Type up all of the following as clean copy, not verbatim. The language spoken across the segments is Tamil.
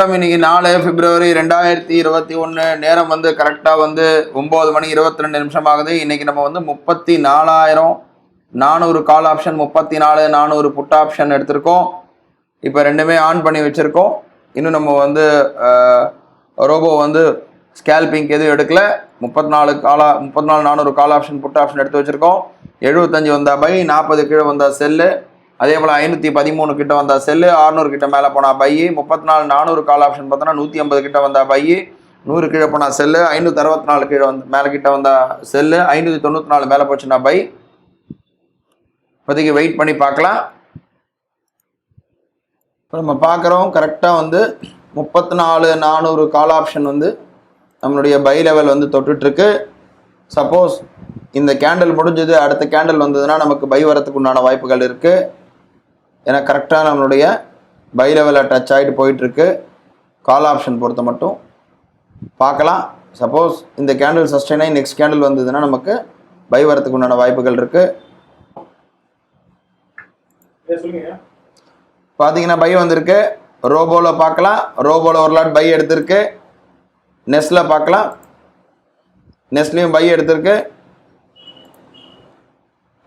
இன்னைக்கு 4 பிப்ரவரி 2021 நேரம் வந்து கரெக்டாக வந்து 9 மணி 22 நிமிஷம் ஆகுது. இன்னைக்கு நம்ம வந்து 34,400 கால் ஆப்ஷன் 34,400 புட் ஆப்ஷன் எடுத்திருக்கோம். இப்போ ரெண்டுமே ஆன் பண்ணி வச்சுருக்கோம். இன்னும் நம்ம வந்து ரோபோ வந்து ஸ்கேல்பிங்க் எதுவும் எடுக்கல. 34,400 கால் ஆப்ஷன் புட் ஆப்ஷன் எடுத்து வச்சுருக்கோம். 75 வந்தா பை, 40 கீழே வந்தா செல்லு, அதே போல் 513 கிட்ட வந்தா செல்லு, 600 கிட்ட மேலே போனால் பை, 34,400 கால் ஆப்ஷன் பார்த்தோன்னா 150 கிட்ட வந்தா பை, 100 கீழே போனால் செல்லு, 564 கீழே மேலே கிட்ட வந்தா செல்லு, 594 மேலே போச்சுன்னா பை. இப்போதைக்கு வெயிட் பண்ணி பார்க்கலாம். இப்போ நம்ம பார்க்குறோம் கரெக்டாக வந்து 34,400 கால் ஆப்ஷன் வந்து நம்மளுடைய பை லெவல் வந்து தொட்டுட்ருக்கு. சப்போஸ் இந்த கேண்டில் முடிஞ்சது, அடுத்த கேண்டில் வந்ததுன்னா நமக்கு பை வரத்துக்கு உண்டான வாய்ப்புகள் இருக்குது. ஏன்னா கரெக்டாக நம்மளுடைய பை லெவலில் டச் ஆகிட்டு போயிட்டுருக்கு. கால் ஆப்ஷன் பொறுத்த மட்டும் பார்க்கலாம். சப்போஸ் இந்த கேண்டில் சஸ்டெயின் ஆகி நெக்ஸ்ட் கேண்டில் வந்ததுன்னா நமக்கு பை வரத்துக்கு உண்டான வாய்ப்புகள் இருக்குது. பார்த்தீங்கன்னா பை வந்திருக்கு. ரோபோவில் பார்க்கலாம். ரோபோவில் ஒரு லாட் பை எடுத்திருக்கு. நெஸ்ட்டில் பார்க்கலாம். நெஸ்ட்லேயும் பை எடுத்திருக்கு.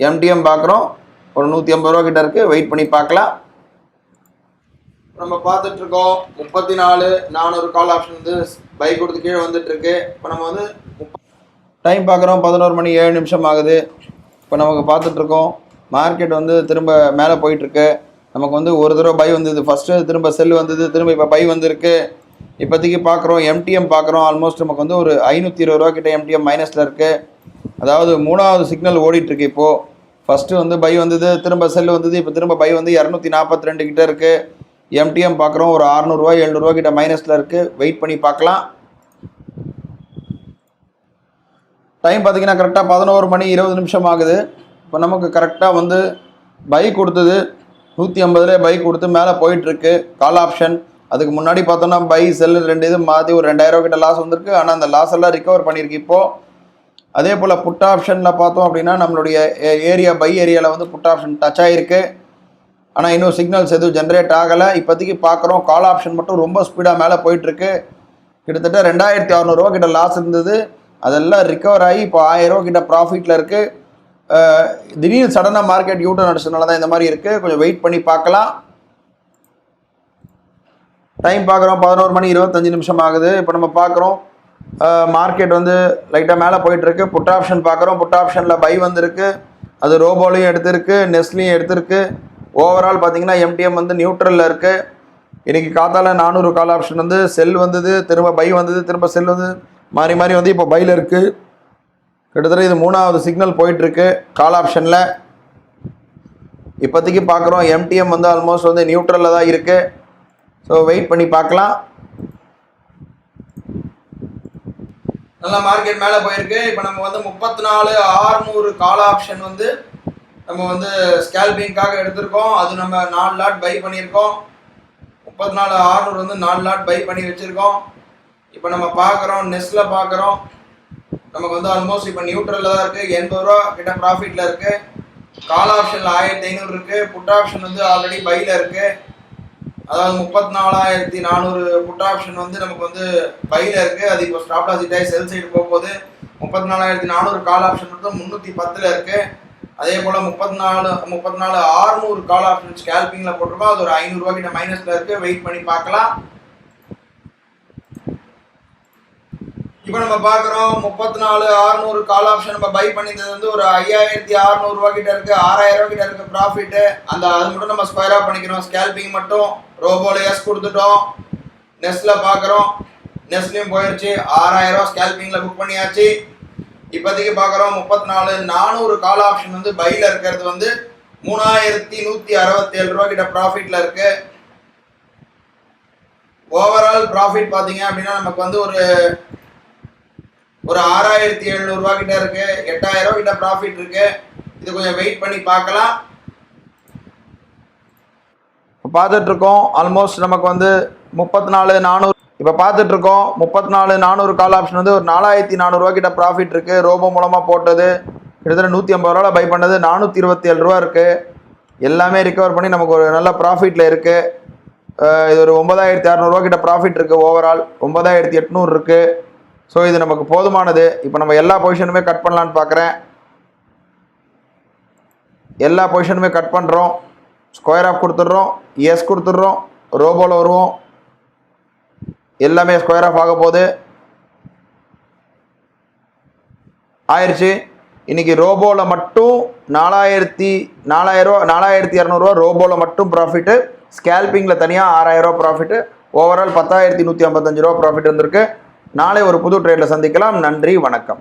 எம்டிஎம் பார்க்குறோம், ஒரு 150 ரூபா கிட்ட இருக்குது. வெயிட் பண்ணி பார்க்கலாம். நம்ம பார்த்துட்ருக்கோம் 34,400 கால் ஆப்ஷன் வந்து பை கொடுத்து கீழே வந்துட்டுருக்கு. இப்போ நம்ம வந்து டைம் பார்க்குறோம் 11 மணி 7 நிமிஷம் ஆகுது. இப்போ நமக்கு பார்த்துட்ருக்கோம் மார்க்கெட் வந்து திரும்ப மேலே போயிட்டுருக்கு. நமக்கு வந்து ஒரு தடவை பை வந்தது, ஃபஸ்ட்டு திரும்ப செல் வந்தது, திரும்ப இப்போ பை வந்திருக்கு. இப்போதைக்கு பார்க்குறோம் எம்டிஎம் பார்க்குறோம். ஆல்மோஸ்ட் நமக்கு வந்து ஒரு 520 ரூபா கிட்ட எம்டிஎம் மைனஸில் இருக்குது. அதாவது மூணாவது சிக்னல் ஓடிட்டுருக்கு. இப்போது ஃபஸ்ட்டு வந்து பை வந்தது, திரும்ப செல் வந்தது, இப்போ திரும்ப பை வந்து 242 கிட்ட இருக்குது. எம்டிஎம் பார்க்குறோம் ஒரு 600 ரூபா 700 ரூபா கிட்ட மைனஸில் இருக்குது. வெயிட் பண்ணி பார்க்கலாம். டைம் பார்த்தீங்கன்னா கரெக்டாக 11 மணி 20 நிமிஷம் ஆகுது. இப்போ நமக்கு கரெக்டாக வந்து பை கொடுத்தது 150 பை கொடுத்து மேலே போயிட்டுருக்கு கால் ஆப்ஷன். அதுக்கு முன்னாடி பார்த்தோன்னா பை செல் ரெண்டு இது மாற்றி ஒரு 2000 ரூபா கிட்ட லாஸ் வந்திருக்கு. ஆனால் அந்த லாஸ் எல்லாம் ரிகவர் பண்ணியிருக்கு இப்போது. அதே போல் புட் ஆப்ஷனில் பார்த்தோம் அப்படின்னா நம்மளுடைய ஏரியா பை ஏரியாவில் வந்து புட் ஆப்ஷன் டச் ஆகிருக்கு. ஆனால் இன்னும் சிக்னல்ஸ் எதுவும் ஜென்ரேட் ஆகலை. இப்போதைக்கு பார்க்குறோம் கால் ஆப்ஷன் மட்டும் ரொம்ப ஸ்பீடாக மேலே போயிட்டுருக்கு. கிட்டத்தட்ட 2,600 ரூபா கிட்ட லாஸ் இருந்தது, அதெல்லாம் ரிகவர் ஆகி இப்போ 1000 ரூபா கிட்ட ப்ராஃபிட்டில் இருக்குது. திடீர்னு சடனாக மார்க்கெட் யூட்டர்ன் அடிச்சதுனால தான் இந்த மாதிரி இருக்குது. கொஞ்சம் வெயிட் பண்ணி பார்க்கலாம். டைம் பார்க்குறோம் 11 மணி 25 நிமிஷம் ஆகுது. இப்போ நம்ம பார்க்குறோம் மார்க்கெட் வந்து லைட்டாக மேலே போயிட்டுருக்கு. புட் ஆப்ஷன் பார்க்குறோம். புட் ஆப்ஷனில் பை வந்திருக்கு. அது ரோபோலையும் எடுத்திருக்கு, நெஸ்ட்லையும் எடுத்திருக்கு. ஓவரால் பார்த்தீங்கன்னா எம்டிஎம் வந்து நியூட்ரலில் இருக்குது. இன்றைக்கி காத்தால 400 கால் ஆப்ஷன் வந்து செல் வந்தது, திரும்ப பை வந்தது, திரும்ப செல் வந்து மாறி மாறி வந்து இப்போ பையில் இருக்குது. கிட்டத்தட்ட இது மூணாவது சிக்னல் போயிட்டுருக்கு கால் ஆப்ஷனில். இப்போதைக்கு பார்க்குறோம் எம்டிஎம் வந்து ஆல்மோஸ்ட் வந்து நியூட்ரலில் தான் இருக்குது. ஸோ வெயிட் பண்ணி பார்க்கலாம். நல்லா மார்க்கெட் மேலே போயிருக்கு. இப்போ நம்ம வந்து 34,600 கால் ஆப்ஷன் வந்து நம்ம வந்து ஸ்கேல்பிங்காக எடுத்திருக்கோம். அது நம்ம 4 லாட் பை பண்ணியிருக்கோம். 34,600 வந்து 4 லாட் பை பண்ணி வச்சுருக்கோம். இப்போ நம்ம பார்க்குறோம் நெஸ்ட்டில் பார்க்குறோம் நமக்கு வந்து ஆல்மோஸ்ட் இப்போ நியூட்ரலில் தான் இருக்குது. 80 ரூபா கிட்ட ப்ராஃபிட்டில் இருக்குது. கால் ஆப்ஷனில் 1,500 இருக்குது. புட் ஆப்ஷன் வந்து ஆல்ரெடி பையில் இருக்குது. அதாவது 34,400 புட் ஆப்ஷன் வந்து நமக்கு வந்து பையில் இருக்குது. அது இப்போ ஸ்டாப் லாஸ் ஹிட் ஆகி செல் சைடு போகும்போது 34,400 கால் ஆப்ஷன் மட்டும் 310 இருக்குது. அதே போல் 34,600 கால் ஆப்ஷன் ஸ்கேல்பிங்கில் போட்டிருக்கோம். அது ஒரு 500 ரூபா கிட்ட மைனஸில் இருக்குது. வெயிட் பண்ணி பார்க்கலாம். இப்போ நம்ம பார்க்குறோம் 34,600 கால் ஆப்ஷன் நம்ம பை பண்ணியிருந்தது வந்து ஒரு 5,600 ரூபா கிட்ட இருக்குது. 6,000 ரூபா கிட்ட இருக்குது ப்ராஃபிட்டு. அது மட்டும் நம்ம ஸ்கொயர் ஆஃப் பண்ணிக்கிறோம். ஸ்கேல்பிங் மட்டும் ரோபோவில் எஸ் கொடுத்துட்டோம். நெஸ்ட்டில் பார்க்குறோம், நெஸ்ட்லேயும் போயிடுச்சு. 6,000 ரூபா ஸ்கேல்பிங்கில் புக் பண்ணியாச்சு. இப்போதைக்கு பார்க்குறோம் 34,400 கால் ஆப்ஷன் வந்து பையில் இருக்கிறது வந்து 3,167 ரூபா கிட்ட ப்ராஃபிட்டில் இருக்குது. ஓவரால் ப்ராஃபிட் பார்த்தீங்க அப்படின்னா நமக்கு வந்து ஒரு 6,700 ரூபா கிட்ட இருக்கு. 8,000 ரூபா கிட்ட ப்ராஃபிட் இருக்கு. இது கொஞ்சம் வெயிட் பண்ணி பார்க்கலாம். இப்போ பார்த்துட்டு இருக்கோம் ஆல்மோஸ்ட் நமக்கு வந்து 34,400 இப்போ பார்த்துட்டு இருக்கோம் 34,400 கால் ஆப்ஷன் வந்து ஒரு 4,400 ரூபா கிட்ட ப்ராஃபிட் இருக்கு. ரோபோ மூலமாக போட்டது கிட்டத்தட்ட 150 ரூபா பை பண்ணது 427 ரூபா இருக்கு. எல்லாமே ரிகவர் பண்ணி நமக்கு ஒரு நல்ல ப்ராஃபிட்டில் இருக்குது. இது ஒரு 9600 கிட்ட ப்ராஃபிட் இருக்குது. ஓவரால் 9800 இருக்குது. ஸோ இது நமக்கு போதுமானது. இப்போ நம்ம எல்லா பொசிஷனுமே கட் பண்ணலான்னு பார்க்குறேன். எல்லா பொசிஷனுமே கட் பண்ணுறோம். ஸ்கொயர் ஆஃப் கொடுத்துட்றோம், எஸ் கொடுத்துட்றோம், ரோபோவில் வருவோம். எல்லாமே ஸ்கொயர் ஆஃப் ஆக போகுது. ஆயிடுச்சு. இன்றைக்கி ரோபோவில் மட்டும் 4200 ரோபோவில் மட்டும் ப்ராஃபிட்டு. ஸ்கேல்பிங்கில் தனியாக 6000 ப்ராஃபிட்டு. ஓவரால் 10155 ப்ராஃபிட் வந்திருக்கு. நாளை ஒரு புது ட்ரேடில் சந்திக்கலாம். நன்றி, வணக்கம்.